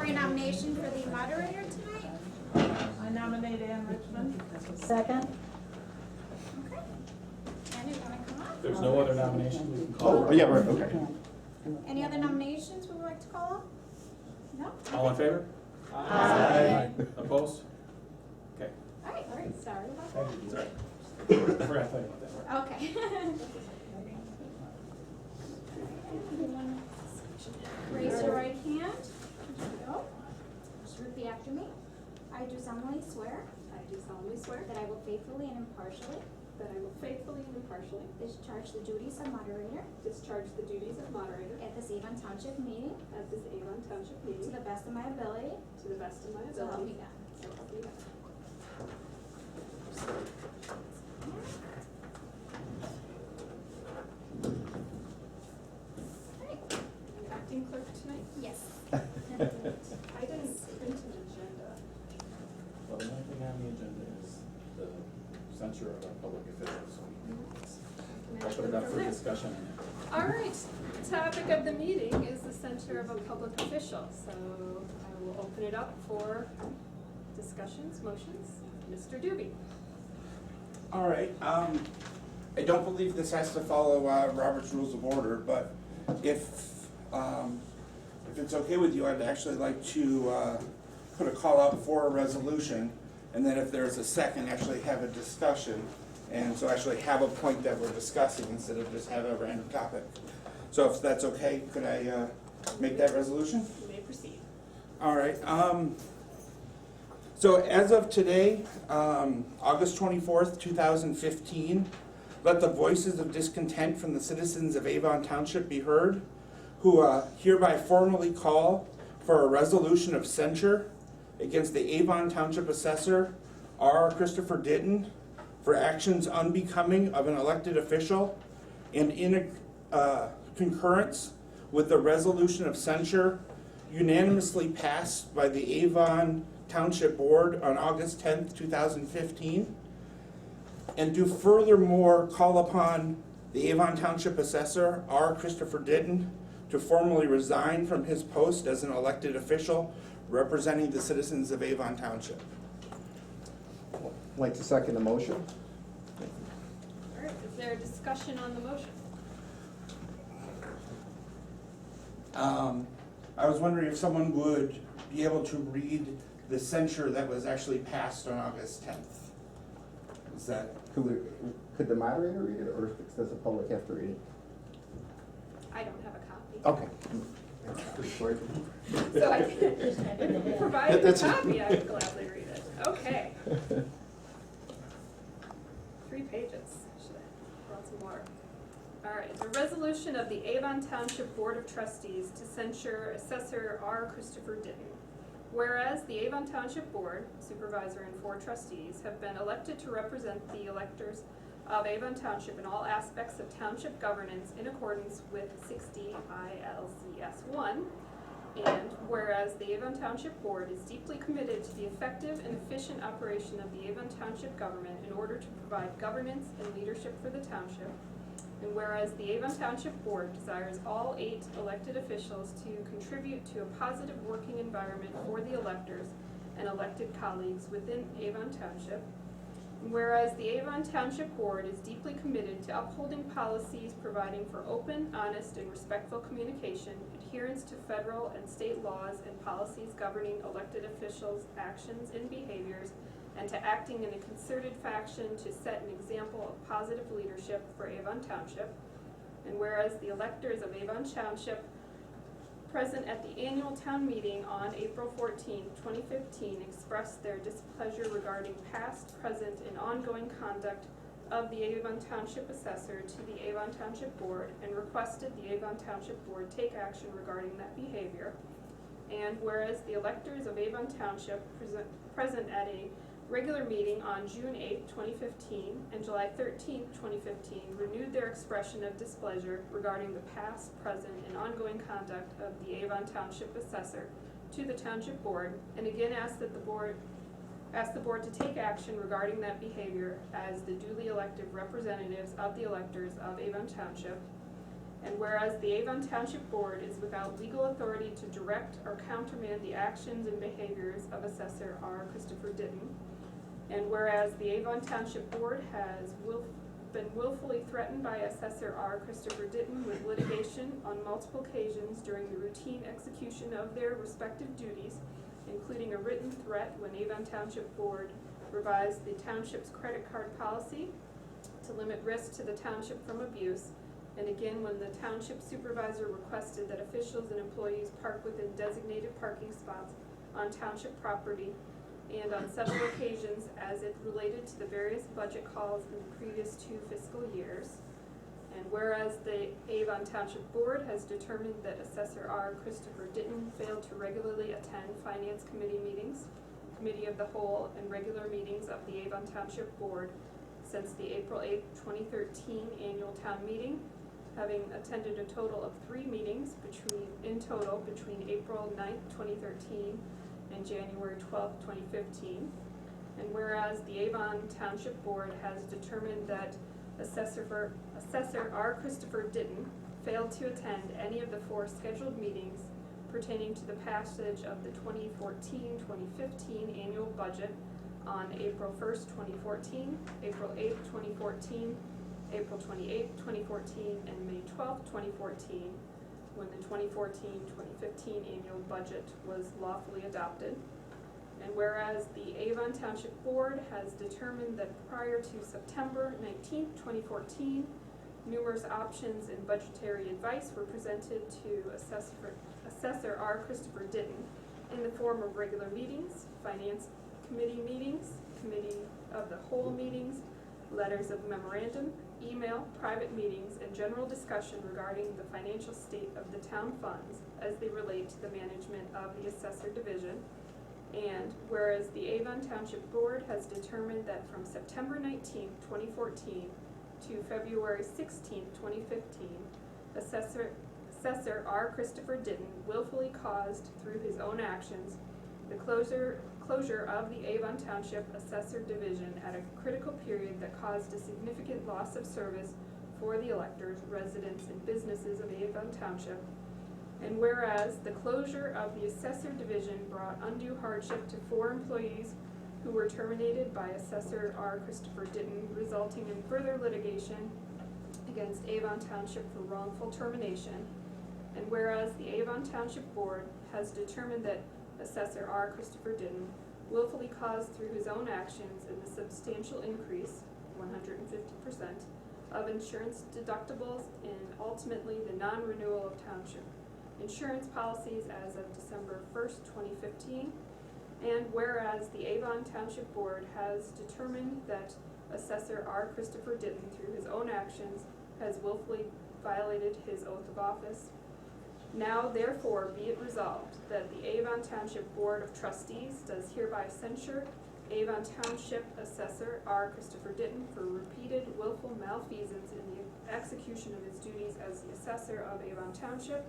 a nomination for the moderator tonight? I nominate Ann Richmond. Second? Okay. And you want to come up? There's no other nomination we can call. Oh, yeah, right, okay. Any other nominations we would like to call up? No? All in favor? Aye. Opposed? Okay. All right, sorry about that. Sorry. I forgot to tell you about that. Okay. Everyone, raise your right hand. There we go. Just repeat after me. I do solemnly swear that I will faithfully and impartially discharge the duties of moderator at this Avon Township meeting to the best of my ability. So help me God. Acting clerk tonight? Yes. I didn't print an agenda. Well, the only thing on the agenda is the censure of our public officials, so I'll put it up for discussion. All right, the topic of the meeting is the censure of a public official, so I will open it up for discussions, motions. Mr. Doobie. All right, I don't believe this has to follow Robert's Rules of Order, but if it's okay with you, I'd actually like to put a call out for a resolution, and then if there's a second, actually have a discussion, and so actually have a point that we're discussing instead of just have a random topic. So if that's okay, could I make that resolution? You may proceed. All right. So as of today, August 24th, 2015, let the voices of discontent from the citizens of Avon Township be heard, who hereby formally call for a resolution of censure against the Avon Township Assessor, R. Christopher Ditton, for actions unbecoming of an elected official, and in concurrence with the resolution of censure unanimously passed by the Avon Township Board on August 10th, 2015, and do furthermore call upon the Avon Township Assessor, R. Christopher Ditton, to formally resign from his post as an elected official representing the citizens of Avon Township. I'd like to second the motion. All right, is there a discussion on the motion? I was wondering if someone would be able to read the censure that was actually passed on August 10th. Is that? Could the moderator read it, or does the public have to read it? I don't have a copy. Okay. So I can provide a copy, I would gladly read it. Okay. 3 pages, should I? Lots more. All right, the resolution of the Avon Township Board of Trustees to censure Assessor R. Christopher Ditton. Whereas the Avon Township Board, Supervisor and 4 trustees, have been elected to represent the electors of Avon Township in all aspects of township governance in accordance with 60 ILCS 1, and whereas the Avon Township Board is deeply committed to the effective and efficient operation of the Avon Township government in order to provide governance and leadership for the township, and whereas the Avon Township Board desires all 8 elected officials to contribute to a positive working environment for the electors and elected colleagues within Avon Township, and whereas the Avon Township Board is deeply committed to upholding policies providing for open, honest, and respectful communication, adherence to federal and state laws and policies governing elected officials' actions and behaviors, and to acting in a concerted fashion to set an example of positive leadership for Avon Township, and whereas the electors of Avon Township present at the annual town meeting on April 14, 2015, expressed their displeasure regarding past, present, and ongoing conduct of the Avon Township Assessor to the Avon Township Board, and requested the Avon Township Board take action regarding that behavior. And whereas the electors of Avon Township present at a regular meeting on June 8, 2015 and July 13, 2015 renewed their expression of displeasure regarding the past, present, and ongoing conduct of the Avon Township Assessor to the Township Board, and again asked the board to take action regarding that behavior as the duly elected representatives of the electors of Avon Township. And whereas the Avon Township Board is without legal authority to direct or countermand the actions and behaviors of Assessor R. Christopher Ditton. And whereas the Avon Township Board has been willfully threatened by Assessor R. Christopher Ditton with litigation on multiple occasions during the routine execution of their respective duties, including a written threat when Avon Township Board revised the township's credit card policy to limit risk to the township from abuse, and again when the township supervisor requested that officials and employees park within designated parking spots on township property, and on several occasions as it related to the various budget calls in the previous 2 fiscal years. And whereas the Avon Township Board has determined that Assessor R. Christopher Ditton failed to regularly attend Finance Committee meetings, Committee of the Whole, and regular meetings of the Avon Township Board since the April 8, 2013 annual town meeting, having attended a total of 3 meetings in total between April 9, 2013 and January 12, 2015. And whereas the Avon Township Board has determined that Assessor R. Christopher Ditton failed to attend any of the 4 scheduled meetings pertaining to the passage of the 2014-2015 annual budget on April 1st, 2014, April 8th, 2014, April 28th, 2014, and May 12th, 2014, when the 2014-2015 annual budget was lawfully adopted. And whereas the Avon Township Board has determined that prior to September 19, 2014, numerous options and budgetary advice were presented to Assessor R. Christopher Ditton in the form of regular meetings, Finance Committee meetings, Committee of the Whole meetings, letters of memorandum, email, private meetings, and general discussion regarding the financial state of the town funds as they relate to the management of the Assessor Division. And whereas the Avon Township Board has determined that from September 19, 2014 to February 16, 2015, Assessor R. Christopher Ditton willfully caused through his own actions the closure of the Avon Township Assessor Division at a critical period that caused a significant loss of service for the electors, residents, and businesses of Avon Township. And whereas the closure of the Assessor Division brought undue hardship to 4 employees who were terminated by Assessor R. Christopher Ditton, resulting in further litigation against Avon Township for wrongful termination. And whereas the Avon Township Board has determined that Assessor R. Christopher Ditton willfully caused through his own actions in the substantial increase, 150%, of insurance deductibles and ultimately the non-renewal of township insurance policies as of December 1st, 2015. And whereas the Avon Township Board has determined that Assessor R. Christopher Ditton through his own actions has willfully violated his oath of office. Now therefore be it resolved that the Avon Township Board of Trustees does hereby censure Avon Township Assessor R. Christopher Ditton for repeated willful malfeasance in the execution of his duties as the Assessor of Avon Township.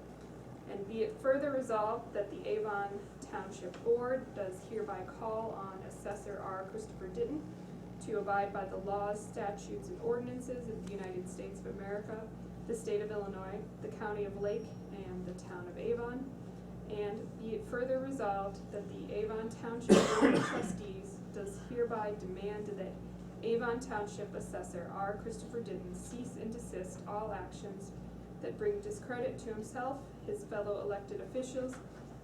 And be it further resolved that the Avon Township Board does hereby call on Assessor R. Christopher Ditton to abide by the laws, statutes, and ordinances of the United States of America, the state of Illinois, the county of Lake, and the town of Avon. And be it further resolved that the Avon Township Board of Trustees does hereby demand that Avon Township Assessor R. Christopher Ditton cease and desist all actions that bring discredit to himself, his fellow elected officials,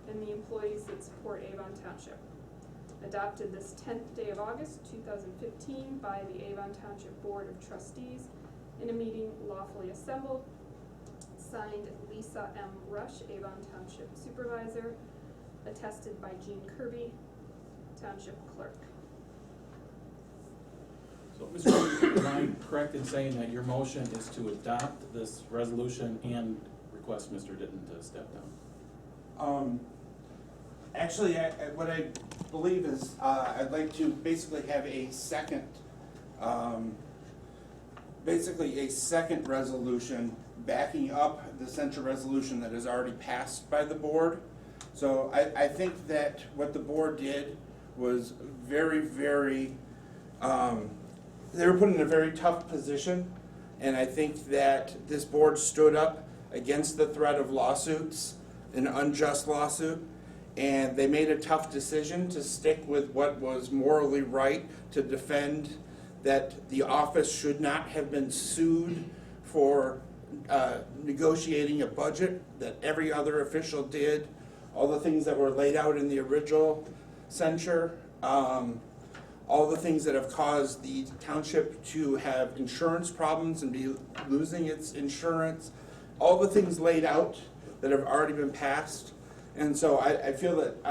and the employees that support Avon Township. Adopted this 10th day of August, 2015 by the Avon Township Board of Trustees in a meeting lawfully assembled. Signed Lisa M. Rush, Avon Township Supervisor. Attested by Jean Kirby, Township Clerk. So, Mr. Chairman, am I correct in saying that your motion is to adopt this resolution and request Mr. Ditton to step down? Actually, what I believe is, I'd like to basically have a second resolution backing up the censure resolution that is already passed by the board. So I think that what the board did was very, very, they were put in a very tough position, and I think that this board stood up against the threat of lawsuits, an unjust lawsuit, and they made a tough decision to stick with what was morally right, to defend that the office should not have been sued for negotiating a budget that every other official did, all the things that were laid out in the original censure, all the things that have caused the township to have insurance problems and be losing its insurance, all the things laid out that have already been passed. And so I feel that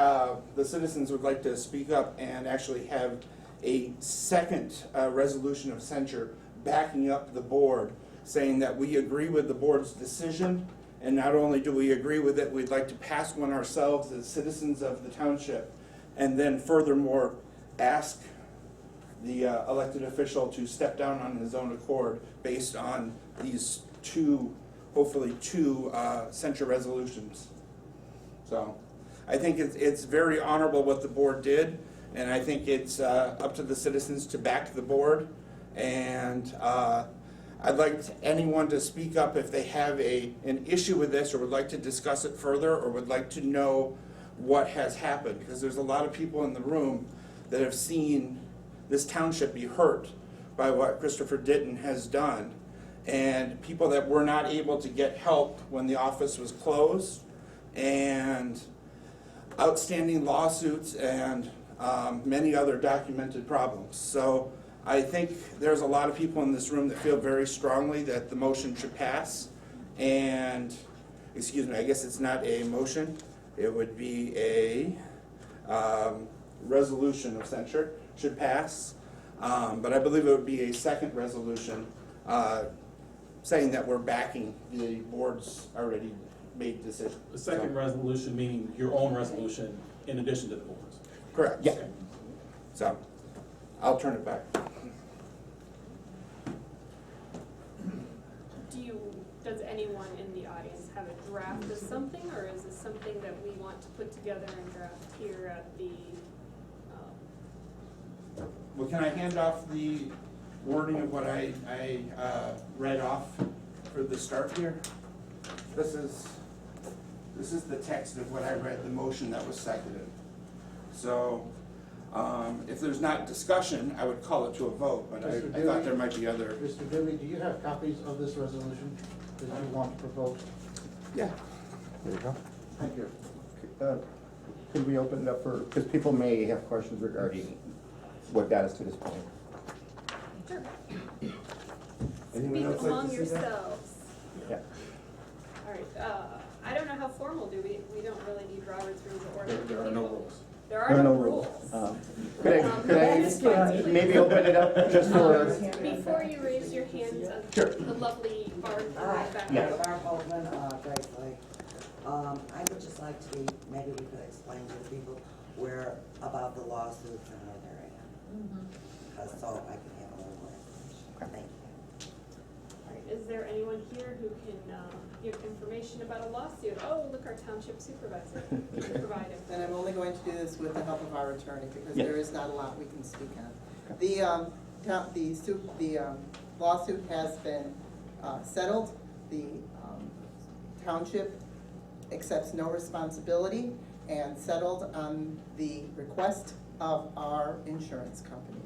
the citizens would like to speak up and actually have a second resolution of censure backing up the board, saying that we agree with the board's decision, and not only do we agree with it, we'd like to pass one ourselves as citizens of the township, and then furthermore ask the elected official to step down on his own accord based on these hopefully two censure resolutions. So I think it's very honorable what the board did, and I think it's up to the citizens to back the board. And I'd like anyone to speak up if they have an issue with this, or would like to discuss it further, or would like to know what has happened, because there's a lot of people in the room that have seen this township be hurt by what Christopher Ditton has done, and people that were not able to get help when the office was closed, and outstanding lawsuits, and many other documented problems. So I think there's a lot of people in this room that feel very strongly that the motion should pass. And, excuse me, I guess it's not a motion. It would be a resolution of censure should pass. But I believe it would be a second resolution saying that we're backing the board's already made decision. The second resolution meaning your own resolution in addition to the board's. Correct. Yeah. So I'll turn it back. Does anyone in the audience have a draft of something, or is this something that we want to put together and draft here at the, Well, can I hand off the wording of what I read off for the start here? This is the text of what I read, the motion that was seconded. So if there's not discussion, I would call it to a vote, but I thought there might be other. Mr. Dooley, do you have copies of this resolution that you want to propose? Yeah. There you go. Thank you. Could we open it up for, because people may have questions regarding what got us to this point. sure, Anyone speak else like among to say that? yourselves. Yeah. All right, I don't know how formal we don't really need Robert's Rules of Order. There are no rules. There are no rules. Could I maybe open it up just for, Before you raise your hands, Sure. the lovely Barb in the back. Yeah. Barb Holtman, Grace Lake. I would just like to be, maybe we could explain to the people where, about the lawsuits and where they're at. So I can have a little more information. Thank you. All right, is there anyone here who can give information about a lawsuit? Oh, look, our township supervisor can provide it. And I'm only going to do this with the help of our attorney, because Yeah. there is not a lot we can speak on. The lawsuit has been settled. The township accepts no responsibility and settled on the request of our insurance company.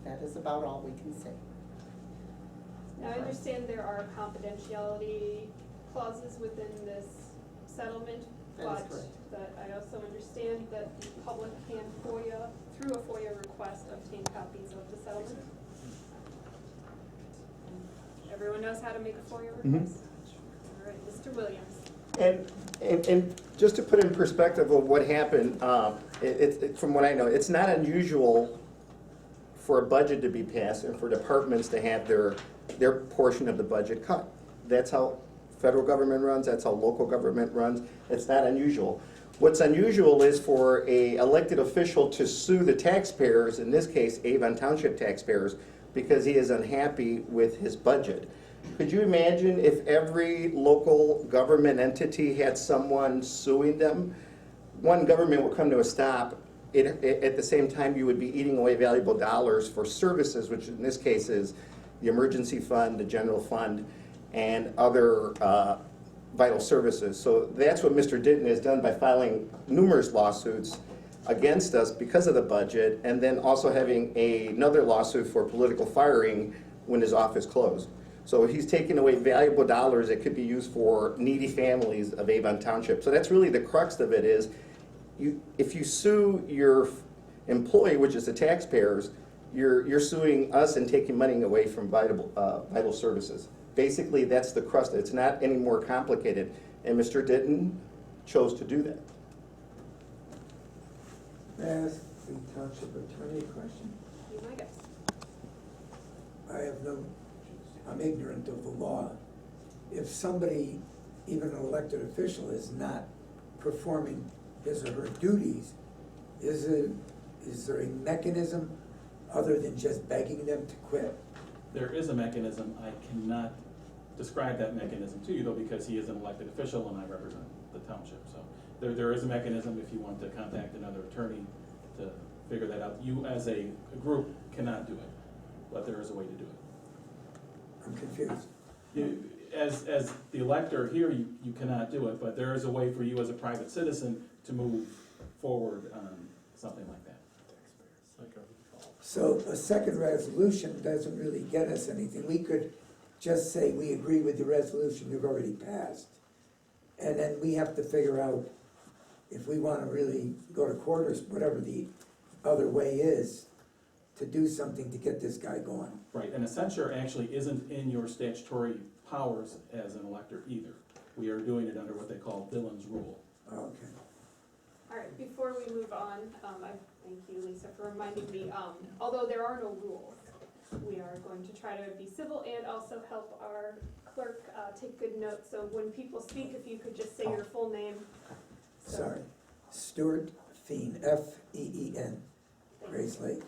That is about all we can say. Now, I understand there are confidentiality clauses within this settlement, That is but correct. that I also understand that the public can FOIA, through a FOIA request, obtain copies of the settlement. Everyone knows how to make a FOIA request? All right, Mr. Williams. And just to put in perspective of what happened, from what I know, it's not unusual for a budget to be passed and for departments to have their portion of the budget cut. That's how federal government runs, that's how local government runs. It's not unusual. What's unusual is for a elected official to sue the taxpayers, in this case Avon Township taxpayers, because he is unhappy with his budget. Could you imagine if every local government entity had someone suing them? One, government would come to a stop. At the same time, you would be eating away valuable dollars for services, which in this case is the emergency fund, the general fund, and other vital services. So that's what Mr. Ditton has done by filing numerous lawsuits against us because of the budget, and then also having another lawsuit for political firing when his office closed. So he's taken away valuable dollars that could be used for needy families of Avon Township. So that's really the crux of it is, if you sue your employee, which is the taxpayers, you're suing us and taking money away from vital services. Basically, that's the crux. It's not any more complicated, and Mr. Ditton chose to do that. May I ask the township attorney a question? You might guess. I'm ignorant of the law. If somebody, even an elected official, is not performing his or her duties, is there a mechanism other than just begging them to quit? There is a mechanism. I cannot describe that mechanism to you though, because he is an elected official and I represent the township. So there is a mechanism if you want to contact another attorney to figure that out. You as a group cannot do it, but there is a way to do it. I'm confused. As the elector here, you cannot do it, but there is a way for you as a private citizen to move forward on something like that. So a second resolution doesn't really get us anything. We could just say we agree with the resolution we've already passed. And then we have to figure out if we want to really go to court or whatever the other way is to do something to get this guy going. Right, and a censure actually isn't in your statutory powers as an elector either. We are doing it under what they call Dillon's rule. Okay. All right, before we move on, I thank you, Lisa, for reminding me, although there are no rules, we are going to try to be civil and also help our clerk take good notes. So when people speak, if you could just say your full name. So- Sorry. Stuart Feen, F-E-E-N, Grace Lake.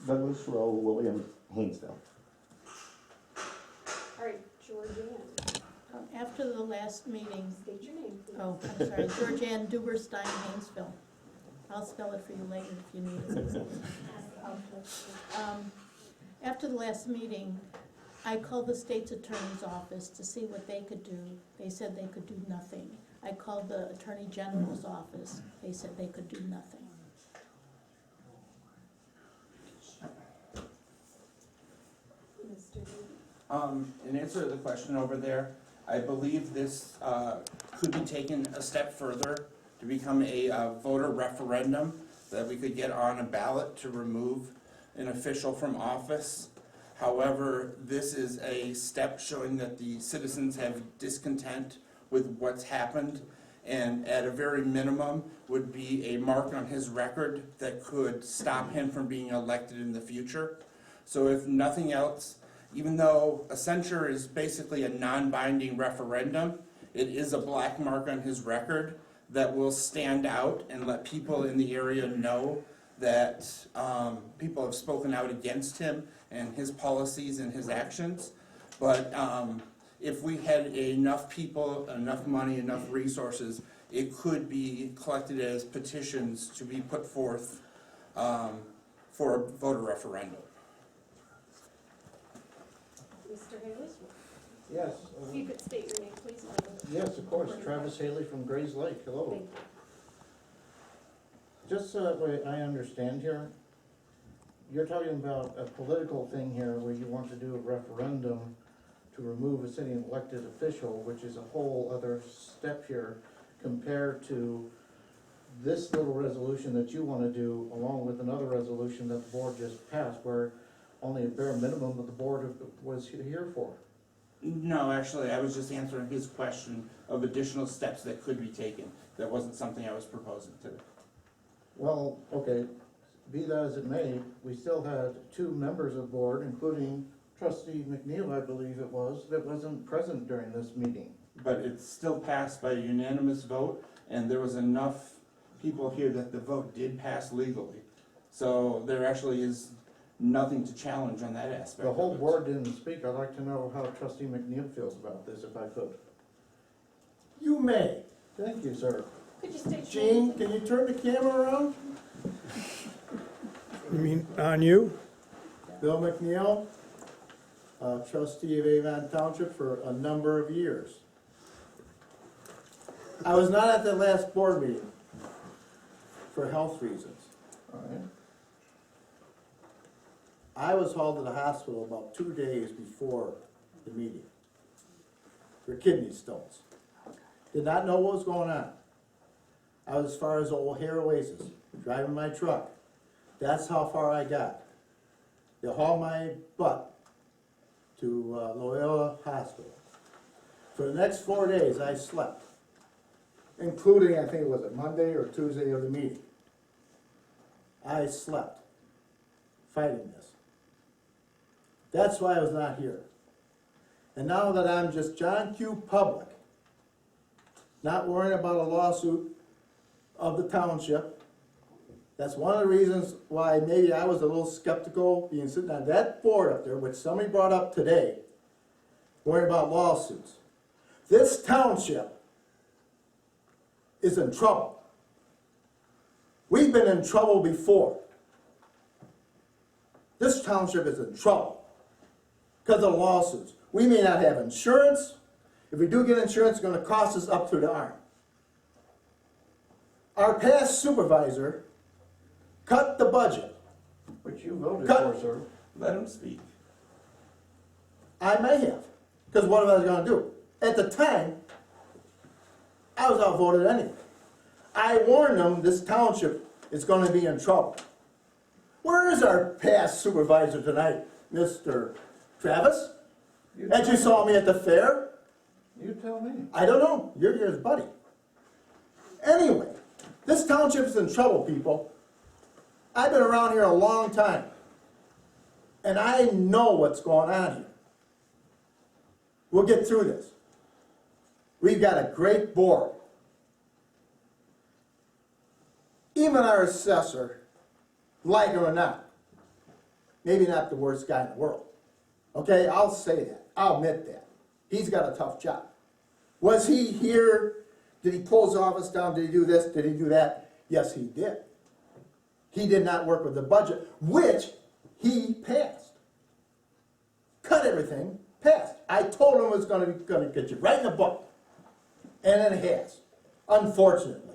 Douglas Rowe, William Haynesville. All right, Georgianne, After the last meeting, state your name, please. oh, I'm sorry, Georgianne Duberstein, Haynesville. I'll spell it for you later if you need it. After the last meeting, I called the state's attorney's office to see what they could do. They said they could do nothing. I called the attorney general's office. They said they could do nothing. Mr. David. In answer to the question over there, I believe this could be taken a step further to become a voter referendum that we could get on a ballot to remove an official from office. However, this is a step showing that the citizens have discontent with what's happened, and at a very minimum would be a mark on his record that could stop him from being elected in the future. So if nothing else, even though a censure is basically a non-binding referendum, it is a black mark on his record that will stand out and let people in the area know that people have spoken out against him and his policies and his actions. But if we had enough people, enough money, enough resources, it could be collected as petitions to be put forth for a voter referendum. Mr. Haley, Yes. if you could state your name, please. Yes, of course. Travis Haley from Grays Lake. Hello. Thank you. Just so that way I understand here, you're talking about a political thing here where you want to do a referendum to remove a city elected official, which is a whole other step here compared to this little resolution that you want to do along with another resolution that the board just passed where only a bare minimum that the board was here for. No, actually, I was just answering his question of additional steps that could be taken. That wasn't something I was proposing today. Well, okay, be that as it may, we still had two members of the board, including trustee McNeil, I believe it was, that wasn't present during this meeting. But it's still passed by a unanimous vote, and there was enough people here that the vote did pass legally. So there actually is nothing to challenge on that aspect. The whole of it. board didn't speak. I'd like to know how trustee McNeil feels about this, if I could. You may. Thank you, sir. Could you state your Gene, name? can you turn the camera around? You mean on you? Bill McNeil, trustee of Avon Township for a number of years. I was not at the last board meeting for health reasons. All right. I was hauled to the hospital about 2 days before the meeting for kidney stones. Did not know what was going on. I was as far as O'Hare Oasis, driving my truck. That's how far I got. They hauled my butt to Loyola Hospital. For the next 4 days, I slept, including, I think it was a Monday or Tuesday of the meeting. I slept, fighting this. That's why I was not here. And now that I'm just John Q. Public, not worrying about a lawsuit of the township, that's one of the reasons why maybe I was a little skeptical being sitting on that board up there, which somebody brought up today, worrying about lawsuits. This township is in trouble. We've been in trouble before. This township is in trouble because of lawsuits. We may not have insurance. If we do get insurance, it's going to cost us up to the arm. Our past supervisor cut the budget. Which you voted Cut. for, sir. Let him speak. I may have, because what was I going to do? At the time, I was outvoted anyway. I warned them this township is going to be in trouble. Where is our past supervisor tonight, Mr. Travis? That you saw me at the fair? You tell me. I don't know. You're his buddy. Anyway, this township is in trouble, people. I've been around here a long time, and I know what's going on here. We'll get through this. We've got a great board. Even our assessor, like him or not, maybe not the worst guy in the world. Okay, I'll say that. I'll admit that. He's got a tough job. Was he here? Did he pull his office down? Did he do this? Did he do that? Yes, he did. He did not work with the budget, which he passed. Cut everything, passed. I told him it was going to get you right in the book. And it has, unfortunately.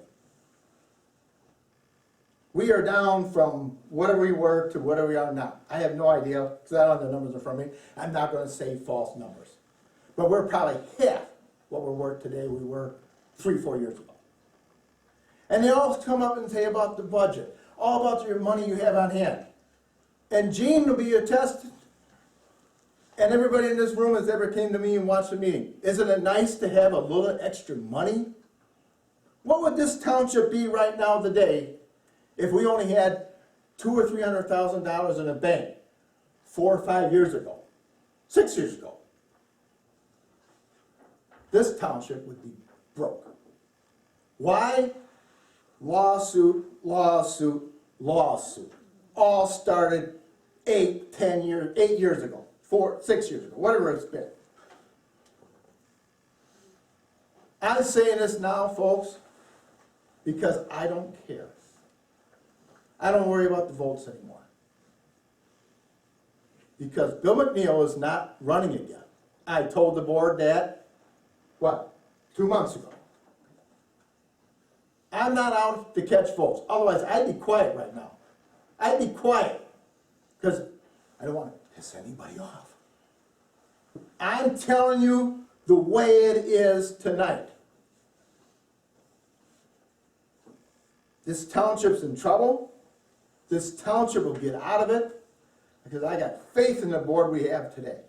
We are down from whatever we were to whatever we are now. I have no idea, because I don't have the numbers in front of me. I'm not going to say false numbers. But we're probably half what we're worth today we were 3-4 years ago. And they all come up and say about the budget, all about your money you have on hand. And Gene will be attested, and everybody in this room has ever came to me and watched the meeting. Isn't it nice to have a little extra money? What would this township be right now today if we only had $200,000 or $300,000 in a bank 4 or 5 years ago, 6 years ago? This township would be broke. Why? Lawsuit, lawsuit, lawsuit. All started 8 years ago, 6 years ago, whatever it's been. I'm saying this now, folks, because I don't care. I don't worry about the votes anymore. Because Bill McNeil is not running again. I told the board that, 2 months ago. I'm not out to catch votes. Otherwise, I'd be quiet right now. I'd be quiet. Because I don't want to piss anybody off. I'm telling you the way it is tonight. This township's in trouble. This township will get out of it because I got faith in the board we have today.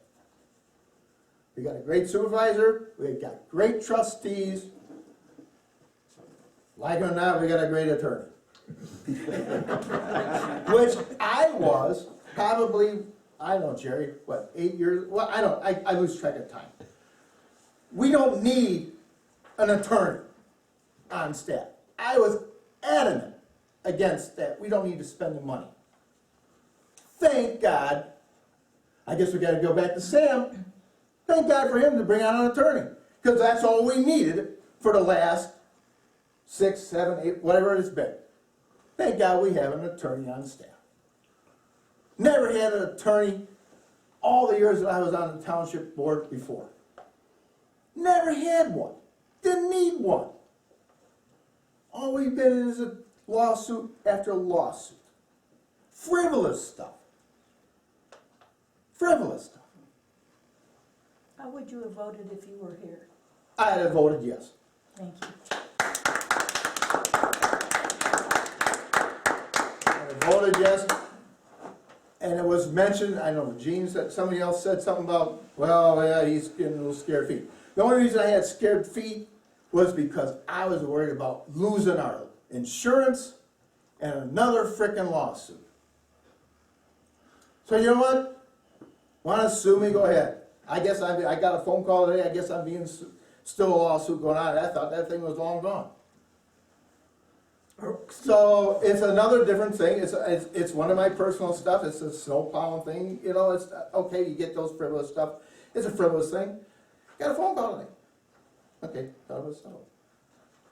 We got a great supervisor. We've got great trustees. Like it or not, we got a great attorney. Which I was probably, I don't know, Jerry, 8 years? Well, I lose track of time. We don't need an attorney on staff. I was adamant against that. We don't need to spend the money. Thank God. I guess we got to go back to Sam. Thank God for him to bring on an attorney. Because that's all we needed for the last 6, 7, 8, whatever it has been. Thank God we have an attorney on staff. Never had an attorney all the years that I was on the township board before. Never had one. Didn't need one. All we've been in is a lawsuit after lawsuit. Frivolous stuff. Frivolous stuff. How would you have voted if you were here? I'd have voted yes. Thank you. I voted yes, and it was mentioned, I know Gene said, somebody else said something about, well, yeah, he's getting a little scared feet. The only reason I had scared feet was because I was worried about losing our insurance and another frickin' lawsuit. So you know what? Wanna sue me, go ahead. I guess I got a phone call today, I guess I'm being, still a lawsuit going on, I thought that thing was long gone. So it's another different thing. It's one of my personal stuff. It's a snow plowing thing. You know, it's okay. You get those frivolous stuff. It's a frivolous thing. Got a phone call today. Okay, thought it was settled.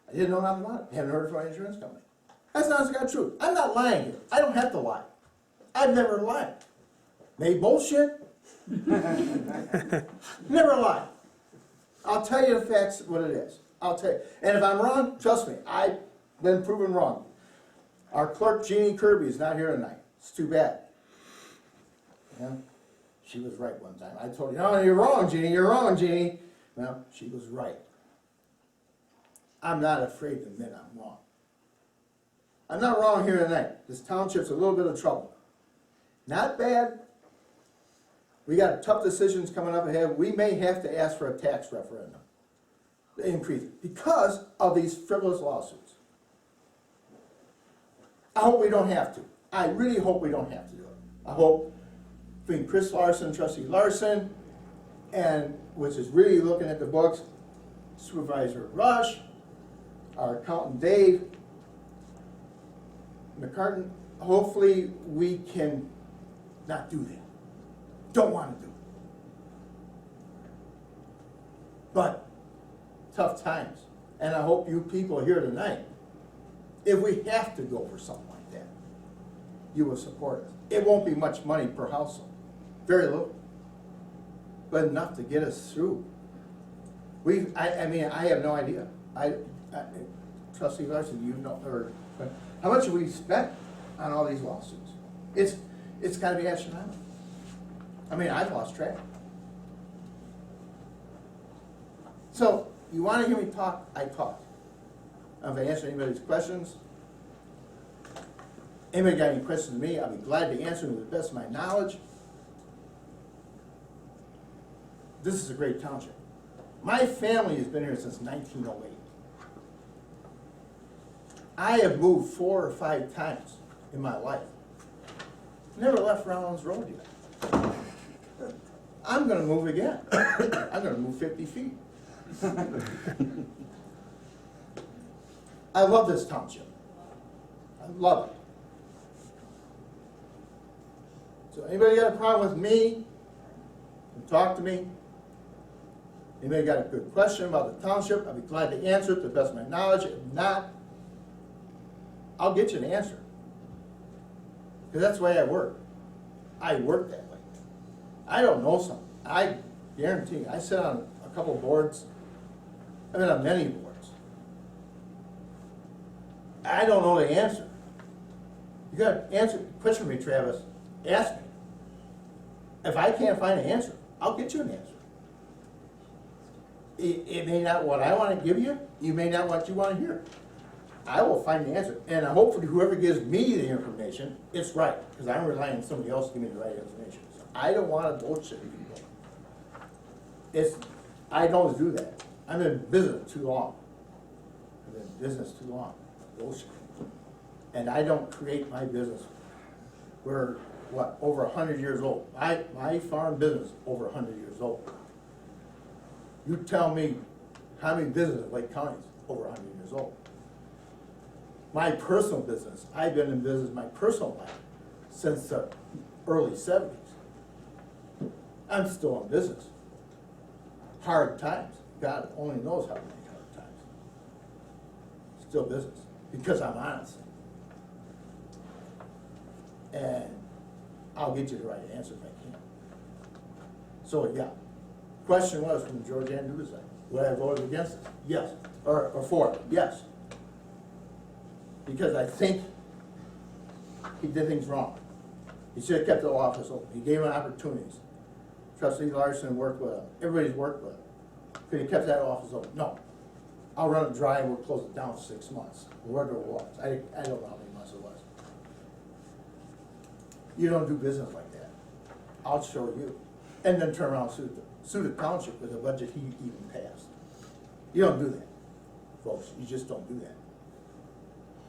I didn't know nothing about it. Haven't heard from my insurance company. That's not the truth. I'm not lying here. I don't have to lie. I've never lied. Made bullshit. Never lied. I'll tell you the facts, what it is. I'll tell you. And if I'm wrong, trust me, I've been proven wrong. Our clerk, Jeannie Kirby, is not here tonight. It's too bad. Yeah? She was right one time. I told her, no, you're wrong, Jeannie. You're wrong, Jeannie. Well, she was right. I'm not afraid to admit I'm wrong. I'm not wrong here tonight. This township's a little bit of trouble. Not bad. We got tough decisions coming up ahead. We may have to ask for a tax referendum to increase it because of these frivolous lawsuits. I hope we don't have to. I really hope we don't have to do it. I hope between Chris Larson, Trustee Larson, and which is really looking at the books, Supervisor Rush, our accountant Dave, McCartan, hopefully we can not do that. Don't want to do it. But tough times. And I hope you people here tonight, if we have to go for something like that, you will support us. It won't be much money per household. Very little. But enough to get us through. I mean, I have no idea. Trustee Larson, you know, or how much have we spent on all these lawsuits? It's got to be astronomical. I mean, I've lost track. So, you want to hear me talk? I talk. If I answer anybody's questions, anybody got any questions to me, I'll be glad to answer them to the best of my knowledge. This is a great township. My family has been here since 1908. I have moved 4 or 5 times in my life. Never left Rollins Road yet. I'm going to move again. I'm going to move 50 feet. I love this township. I love it. So anybody got a problem with me, talk to me. Anybody got a good question about the township, I'll be glad to answer it to the best of my knowledge. If not, I'll get you an answer. Because that's the way I work. I work that way. I don't know something. I guarantee you, I sit on a couple boards. I've been on many boards. I don't know the answer. You got to answer the question for me, Travis. Ask me. If I can't find an answer, I'll get you an answer. It may not what I want to give you. You may not what you want to hear. I will find the answer. And hopefully whoever gives me the information, it's right. Because I'm relying on somebody else to give me the right information. So I don't want to bullshit people. I don't do that. I'm in business too long. I've been in business too long. Bullshit. And I don't create my business. We're, what, over 100 years old. My farm business over 100 years old. You tell me how many businesses in Lake County is over 100 years old. My personal business, I've been in business my personal life since the early 70s. I'm still in business. Hard times. God only knows how many hard times. Still business. Because I'm honest. And I'll get you the right answer if I can. So yeah. Question was from George Andrews, would I have voted against it? Yes. Or for it? Yes. because I think he did things wrong. He should have kept the office open. He gave him opportunities. Trustee Larson worked with him. Everybody's worked with him. Could he kept that office open? No. I'll run it dry and we'll close it down for 6 months. Whatever it was. I don't know how many months it was. You don't do business like that. I'll show you. And then turn around and sue the township with the budget he even passed. You don't do that, folks. You just don't do that.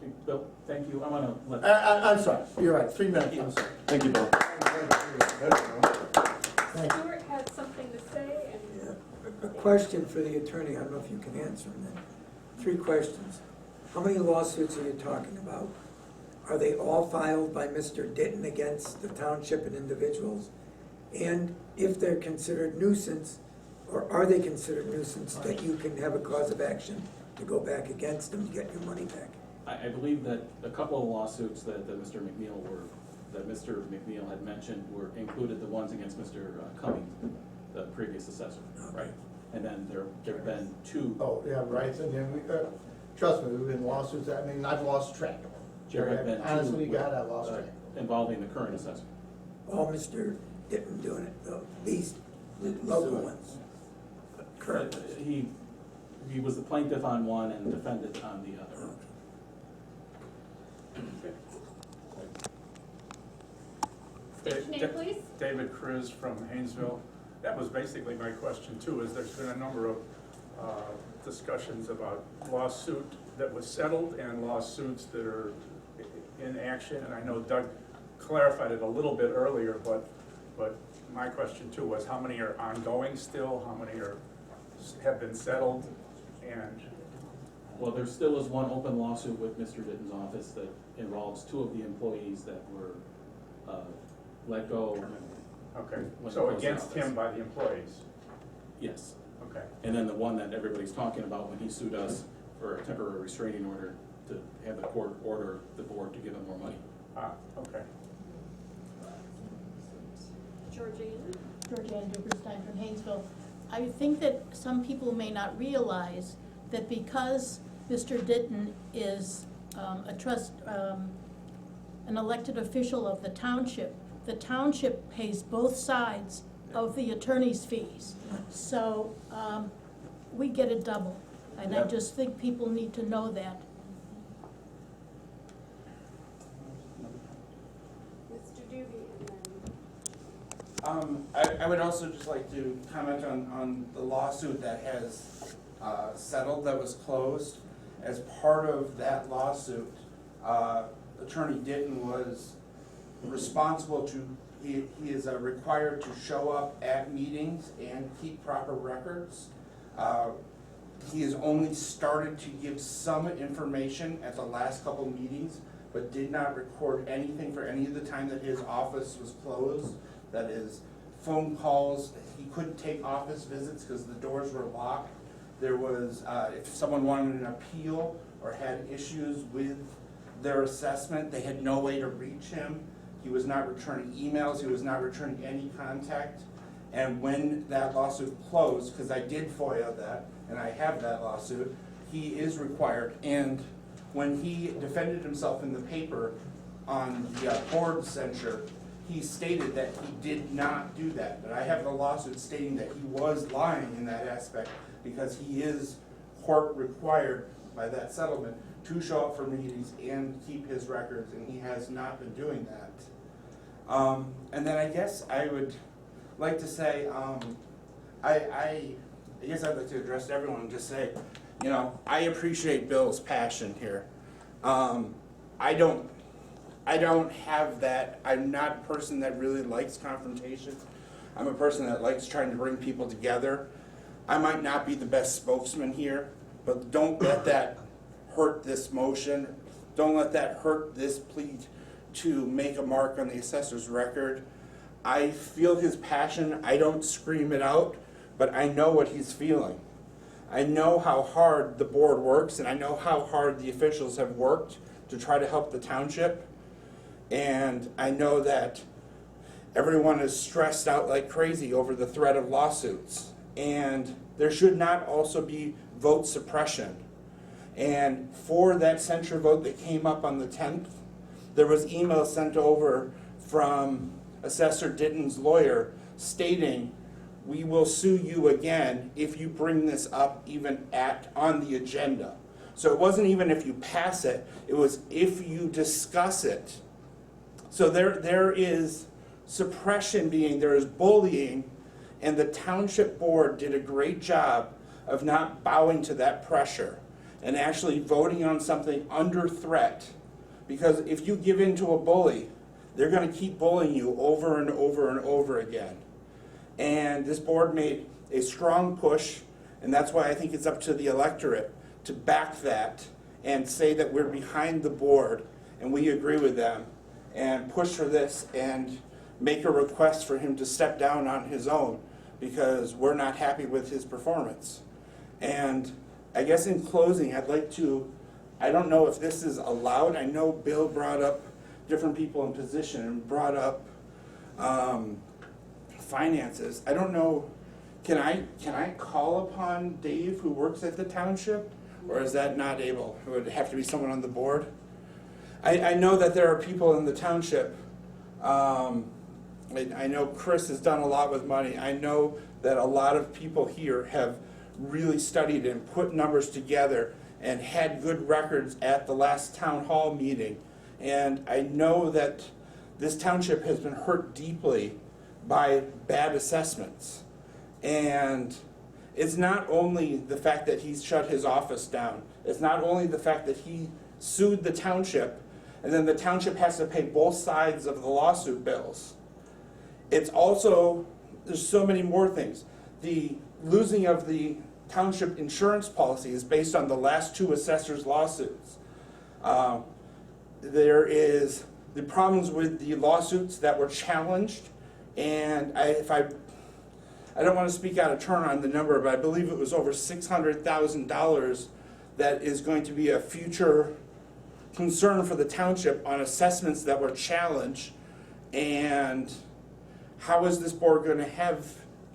Okay, Bill, thank you. I wanna let. I'm sorry. You're right. 3 minutes. I'm sorry. Thank you, Bill. Thank you. Stuart had something to say, and A question for the attorney, I don't know if you can answer them then. 3 questions. How many lawsuits are you talking about? Are they all filed by Mr. Ditton against the township and individuals? And if they're considered nuisance, or are they considered nuisance, that you can have a cause of action to go back against them to get your money back? I believe that a couple of lawsuits that Mr. McNeil had mentioned were included the ones against Mr. Cummings, the previous assessor, right? And then there have been 2. Oh, yeah, right. And then trust me, we've been lawsuits. I mean, I've lost track of them. There have been 2 Honestly, God, I lost track. involving the current assessor. All Mr. Ditton doing it, though, these local ones. Current. He was the plaintiff on one and defendant on the other. state your name, please. David Cruz from Haynesville. That was basically my question too, is there's been a number of discussions about lawsuit that was settled and lawsuits that are in action. And I know Doug clarified it a little bit earlier, but my question too was how many are ongoing still, how many have been settled, and Well, there still is one open lawsuit with Mr. Ditton's office that involves 2 of the employees that were let go. okay, When so he closed against the office. him by the employees, Yes. okay. And then the one that everybody's talking about when he sued us for a temporary restraining order to have the court order the board to give him more money. Okay. Georgianne Duberstein from Haynesville. I think that some people may not realize that because Mr. Ditton is an elected official of the township pays both sides of the attorney's fees. So we get a double, and I Yep. just think people need to know that. Mr. Doobie, and then I would also just like to comment on the lawsuit that has settled, that was closed. As part of that lawsuit, Attorney Ditton was responsible he is required to show up at meetings and keep proper records. He has only started to give some information at the last couple meetings, but did not record anything for any of the time that his office was closed. That is, phone calls, he couldn't take office visits because the doors were locked. There was, if someone wanted an appeal or had issues with their assessment, they had no way to reach him. He was not returning emails, he was not returning any contact. And when that lawsuit closed, because I did FOIA that, and I have that lawsuit, he is required. And when he defended himself in the paper on the board censure, he stated that he did not do that. But I have the lawsuit stating that he was lying in that aspect because he is court required by that settlement to show up for meetings and keep his records, and he has not been doing that. And then I guess I would like to say, I guess I'd like to address everyone and just say, you know, I appreciate Bill's passion here. I don't have that. I'm not a person that really likes confrontation. I'm a person that likes trying to bring people together. I might not be the best spokesman here, but don't let that hurt this motion. Don't let that hurt this plea to make a mark on the assessor's record. I feel his passion. I don't scream it out, but I know what he's feeling. I know how hard the board works, and I know how hard the officials have worked to try to help the township. And I know that everyone is stressed out like crazy over the threat of lawsuits. And there should not also be vote suppression. And for that censure vote that came up on the 10th, there was email sent over from Assessor Ditton's lawyer stating, we will sue you again if you bring this up even on the agenda. So it wasn't even if you pass it, it was if you discuss it. So there is suppression there is bullying, and the township board did a great job of not bowing to that pressure and actually voting on something under threat. Because if you give in to a bully, they're gonna keep bullying you over and over and over again. And this board made a strong push, and that's why I think it's up to the electorate to back that and say that we're behind the board and we agree with them and push for this and make a request for him to step down on his own because we're not happy with his performance. And I guess in closing, I'd like to, I don't know if this is allowed. I know Bill brought up different people in position and brought up finances. I don't know, can I call upon Dave who works at the township, or is that not able? It would have to be someone on the board. I know that there are people in the township. I know Chris has done a lot with money. I know that a lot of people here have really studied and put numbers together and had good records at the last town hall meeting. And I know that this township has been hurt deeply by bad assessments. And it's not only the fact that he's shut his office down. It's not only the fact that he sued the township and then the township has to pay both sides of the lawsuit bills. It's also, there's so many more things. The losing of the township insurance policy is based on the last two assessors' lawsuits. There is the problems with the lawsuits that were challenged, and I don't want to speak out of turn on the number, but I believe it was over $600,000 that is going to be a future concern for the township on assessments that were challenged. And how is this board going to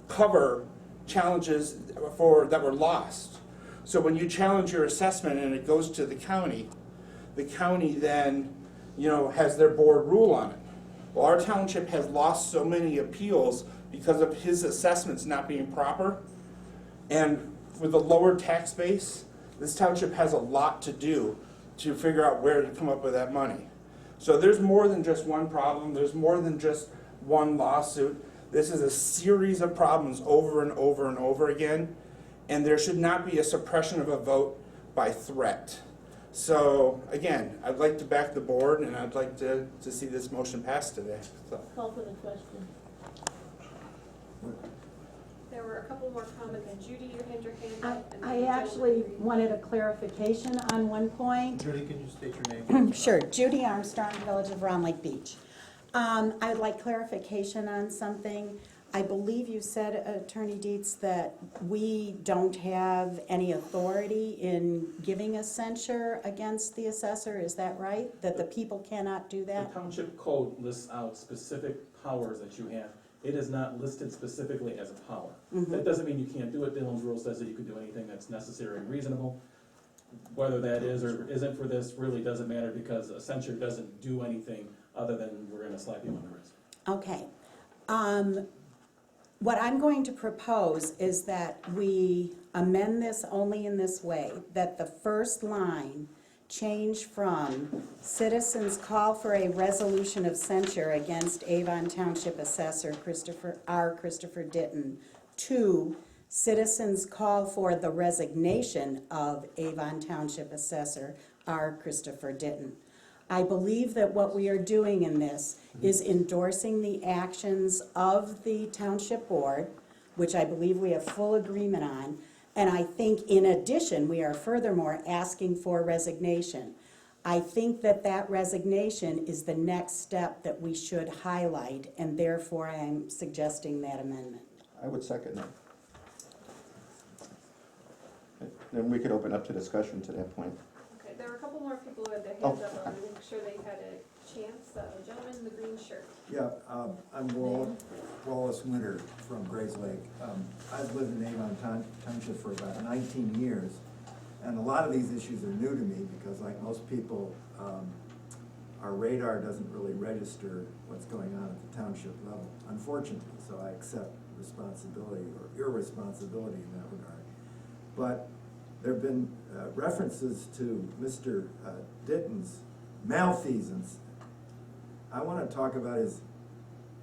cover challenges that were lost? So when you challenge your assessment and it goes to the county then, has their board rule on it. Well, our township has lost so many appeals because of his assessments not being proper. And with a lower tax base, this township has a lot to do to figure out where to come up with that money. So there's more than just one problem. There's more than just one lawsuit. This is a series of problems over and over and over again. And there should not be a suppression of a vote by threat. So again, I'd like to back the board and I'd like to see this motion passed today. So. Call for the question. There were a couple more comments. Judy, you had your hand up. and then I the actually gentleman- wanted a clarification on one point. Judy, can you state your name? Sure, Judy Armstrong, Village of Round Lake Beach. I would like clarification on something. I believe you said, Attorney Dietz, that we don't have any authority in giving a censure against the assessor, is that right? That the people cannot do The that? township code lists out specific powers that you have. It is not listed specifically as a power. That doesn't mean you can't do it. Dillon's rule says that you can do anything that's necessary and reasonable. Whether that is or isn't for this really doesn't matter because a censure doesn't do anything other than we're gonna slap you on the wrist. Okay. What I'm going to propose is that we amend this only in this way, that the first line change from citizens call for a resolution of censure against Avon Township Assessor Christopher Ditton to citizens call for the resignation of Avon Township Assessor Christopher Ditton. I believe that what we are doing in this is endorsing the actions of the township board, which I believe we have full agreement on, and I think in addition, we are furthermore asking for resignation. I think that that resignation is the next step that we should highlight, and therefore I am suggesting that amendment. I would second that. Then we could open up to discussion to that point. Okay, there were a couple more people who had their hands up. I want to make sure they had a chance. Gentleman in the green shirt. Yeah, I'm Wallace Winter from Grays Lake. I've lived in Avon Township for about 19 years, And a lot of these issues are new to me because like most people, our radar doesn't really register what's going on at the township level, unfortunately. So I accept responsibility or irresponsibility in that regard. But there have been references to Mr. Ditton's malfeasance. I want to talk about his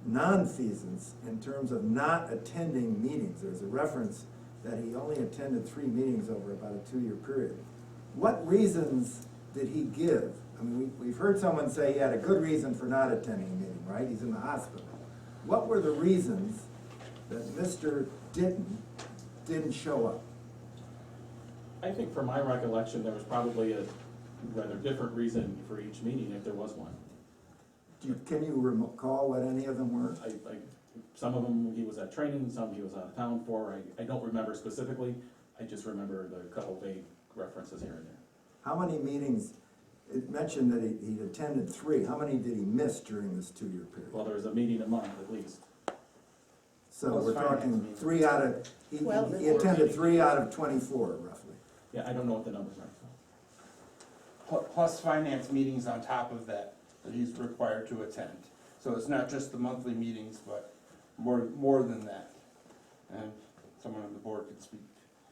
nonfeasance in terms of not attending meetings. There's a reference that he only attended 3 meetings over about a 2-year period. What reasons did he give? I mean, we've heard someone say he had a good reason for not attending a meeting, right? He's in the hospital. What were the reasons that Mr. Ditton didn't show up? I think from my recollection, there was probably a rather different reason for each meeting, if there was one. Can you recall what any of them were? Some of them he was at training, some he was out of town for. I don't remember specifically. I just remember the couple vague references here and there. How many meetings, it mentioned that he attended 3. How many did he miss during this 2-year period? Well, there was a meeting a month at least. So we're talking 3 out of, he attended 3 out of 24 roughly. Yeah, I don't know what the numbers are. Plus finance meetings on top of that he's required to attend. So it's not just the monthly meetings, but more than that. And someone on the board could speak.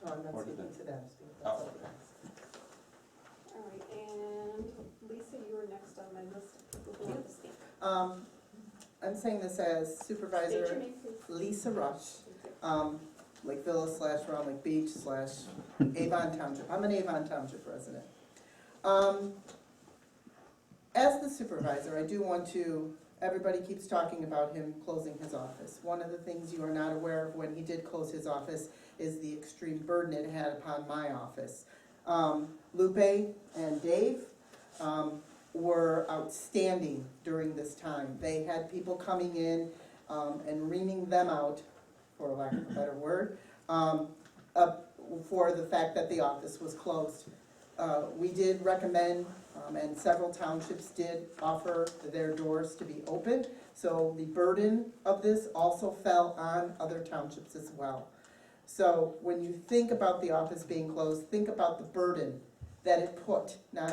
Oh, I'm not more to speaking that. to them. Oh, okay. All right, and Lisa, you were next on my list of people who want to speak. I'm saying this as State Supervisor your name, please. Lisa Rush, Lakeville / Round Lake Beach / Avon Township. I'm an Avon Township resident. As the supervisor, I do want to, everybody keeps talking about him closing his office. One of the things you are not aware of when he did close his office is the extreme burden it had upon my office. Lupe and Dave were outstanding during this time. They had people coming in and reaming them out, for lack of a better word, for the fact that the office was closed. We did recommend, and several townships did offer their doors to be open, so the burden of this also fell on other townships as well. So when you think about the office being closed, think about the burden that it put, not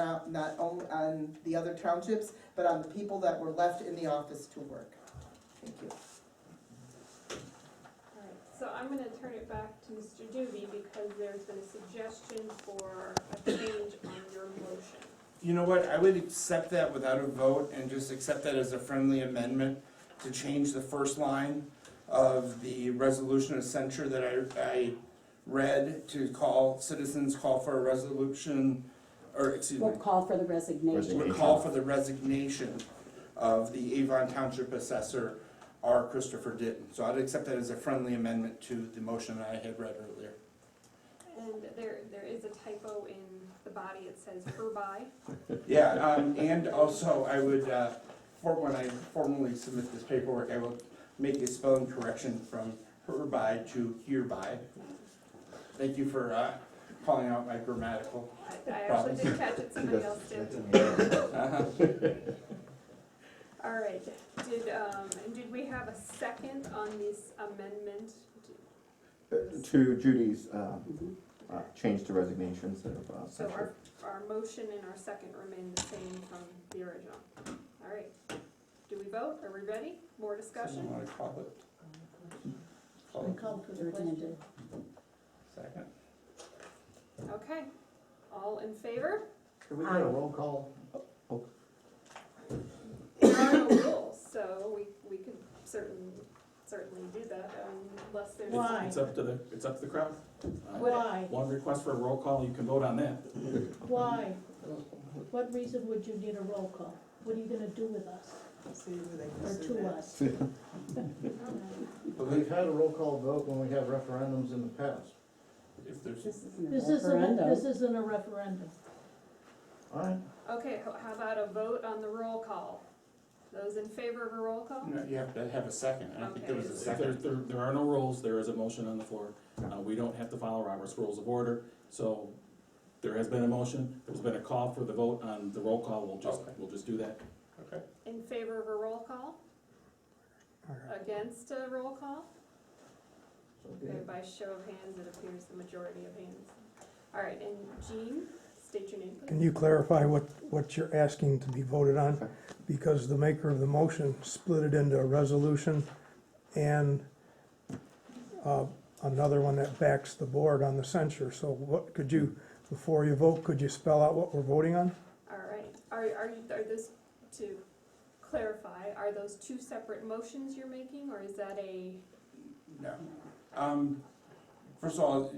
only on the other townships, but on the people that were left in the office to work. Thank you. All right, so I'm gonna turn it back to Mr. Doobie because there's been a suggestion for a change on your motion. You know what, I would accept that without a vote and just accept that as a friendly amendment to change the first line of the resolution of censure that I read to call, citizens call for a resolution, or excuse me. We'll call for the resignation. We'll call for the resignation of the Avon Township Assessor, R. Christopher Ditton. So I'd accept that as a friendly amendment to the motion that I had read earlier. And there is a typo in the body, it says hereby. Yeah, and also I would, when I formally submit this paperwork, I will make a spelling correction from hereby to hereby. Thank you for calling out my grammatical I actually problems. did catch it, somebody else did. All right, did we have a second on this amendment? To Judy's change to resignation instead of So censure. our motion and our second remain the same from the original. All right, do we vote? Are we ready? More discussion? Want to call it? We called for the question. Second. Okay, all in favor? Can we get a roll call? There are no rules, so we could certainly do that unless there's. Why? It's up to the crowd. Why? One request for a roll call, you can vote on that. Why? What reason would you need a roll call? What are you gonna do with us, or to us? We've had a roll call vote when we have referendums in the past. If there's, This isn't a referendum. All right. Okay, how about a vote on the roll call? Those in favor of a roll call? no, you have to have a second. I don't think there was a Okay. second. There are no rules, there is a motion on the floor. We don't have to follow Robert's Rules of Order, so there has been a motion, there's been a call for the vote on the roll call, we'll just do that. Okay. In favor of a roll call? Against a roll call? Okay, by show of hands, it appears the majority of hands. All right, and Jean, state your name, please. Can you clarify what you're asking to be voted on? Because the maker of the motion split it into a resolution and another one that backs the board on the censure. So what could you, before you vote, could you spell out what we're voting on? All right, are those, to clarify, are those two separate motions you're making, or is that a? No. First of all,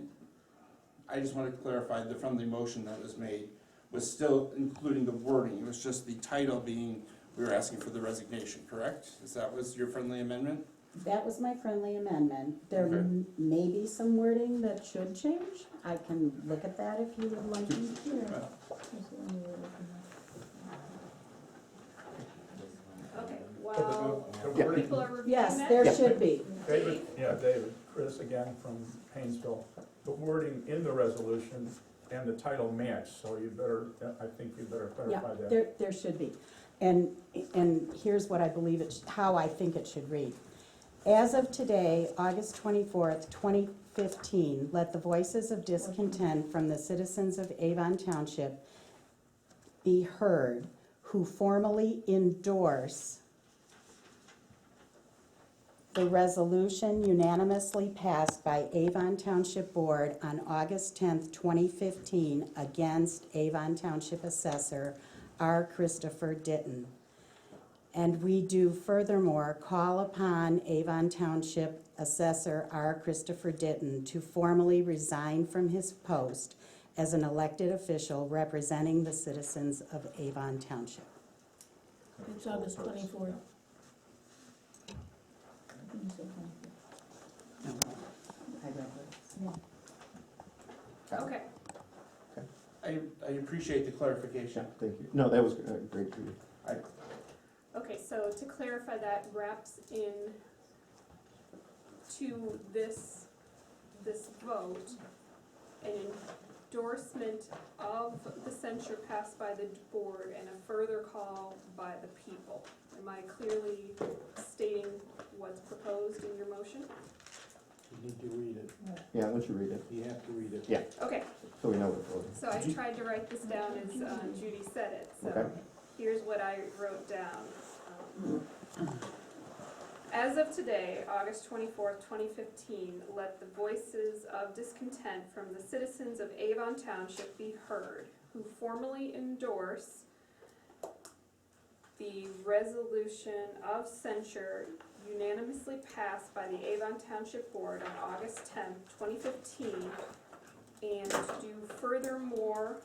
I just want to clarify, the friendly motion that was made was still including the wording. It was just the title being, we were asking for the resignation, correct? Was your friendly amendment? That was my friendly amendment. There Okay. may be some wording that should change. I can look at that if you would like me to. Okay, well, The wording- people are reviewing Yes, that? there should be. David, Chris again from Painesville. The wording in the resolution and the title match, so you better, I think you better Yeah, clarify that. there should be. And here's what I believe how I think it should read. As of today, August 24th, 2015, let the voices of discontent from the citizens of Avon Township be heard who formally endorse the resolution unanimously passed by Avon Township Board on August 10th, 2015 against Avon Township Assessor R. Christopher Ditton. And we do furthermore call upon Avon Township Assessor R. Christopher Ditton to formally resign from his post as an elected official representing the citizens of Avon Township. It's August 24th. Okay, I appreciate the clarification. Thank you. No, that was great for you. okay, so to clarify, that wraps in to this vote, an endorsement of the censure passed by the board and a further call by the people. Am I clearly stating what's proposed in your motion? You need to read it. Yeah, once you read it. You have to read it. Yeah, Okay, so we know what we're voting. so I tried to write this down as Judy said it, so Okay. here's what I wrote down. As of today, August 24th, 2015, let the voices of discontent from the citizens of Avon Township be heard, who formally endorse the resolution of censure unanimously passed by the Avon Township Board on August 10th, 2015, and do furthermore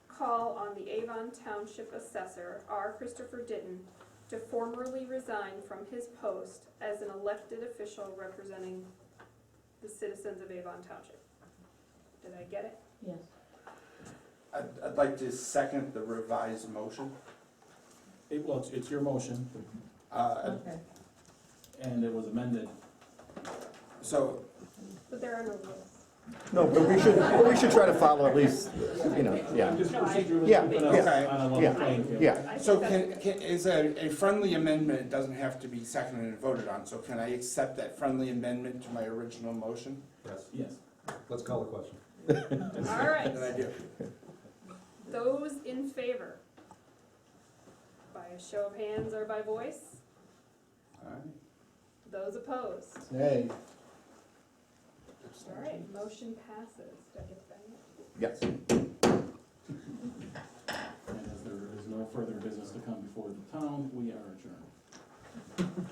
call on the Avon Township Assessor, R. Christopher Ditton, to formally resign from his post as an elected official representing the citizens of Avon Township. Did I get it? Yes. I'd like to second the revised motion. Well, it's your motion, Okay. and it was amended. So, But there are no rules. No, but we should try to follow at least, yeah. Just procedurally Yeah, put yeah, us on a level yeah, playing field. Yeah, I so think is a friendly amendment, it doesn't have to be seconded and voted on, so can I accept that friendly amendment to my original motion? Yes. Let's call the question. All right, Then I do. those in favor? By a show of hands or by voice? All right. Those opposed? Nay. All right, motion passes. Did I get that? yes. And as there is no further business to come before the town, we are adjourned.